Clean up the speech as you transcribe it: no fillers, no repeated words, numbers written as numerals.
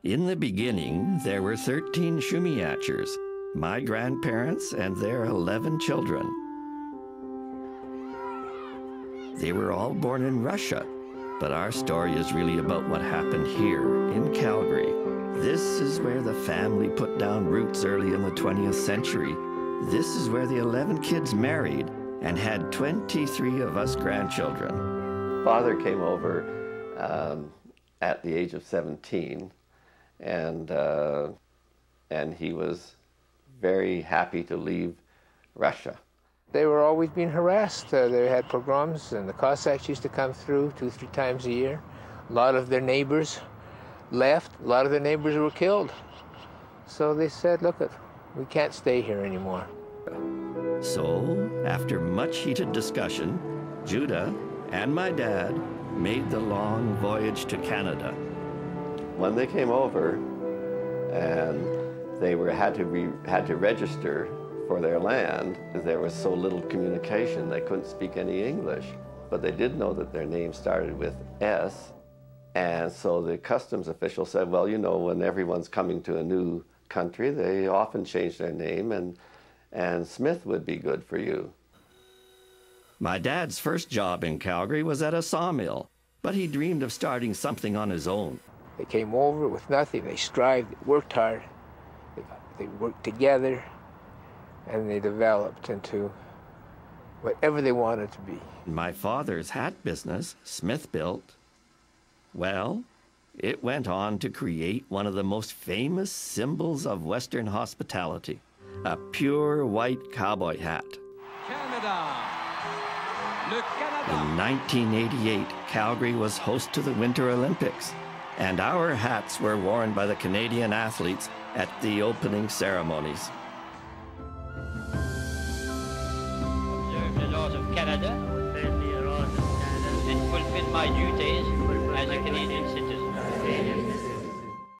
In the beginning, there were 13 Shumiatchers, my grandparents and their 11 children. They were all born in Russia, but our story is really about what happened here in Calgary. This is where the family put down roots early in the 20th century. This is where the 11 kids married and had 23 of us grandchildren. Father came over at the age of 17, and he was very happy to leave Russia. They were always being harassed. They had pogroms, and the Cossacks used to come through 2-3 times a year. A lot of their neighbors left. A lot of their neighbors were killed. So they said, look, we can't stay here anymore. So, after much heated discussion, Judah and my dad made the long voyage to Canada. When they came over, and they had to register for their land, there was so little communication, they couldn't speak any English. But they did know that their name started with S, and so the customs official said, well, you know, when everyone's coming to a new country, they often change their name, and Smith would be good for you. My dad's first job in Calgary was at a sawmill, but he dreamed of starting something on his own. They came over with nothing. They strived, they worked hard, they worked together, and they developed into whatever they wanted to be. My father's hat business, Smithbilt, well, it went on to create one of the most famous symbols of Western hospitality, a pure white cowboy hat. Canada. Le Canada. In 1988, Calgary was host to the Winter Olympics, and our hats were worn by the Canadian athletes at the opening ceremonies. Observe the laws of Canada and fulfill my duties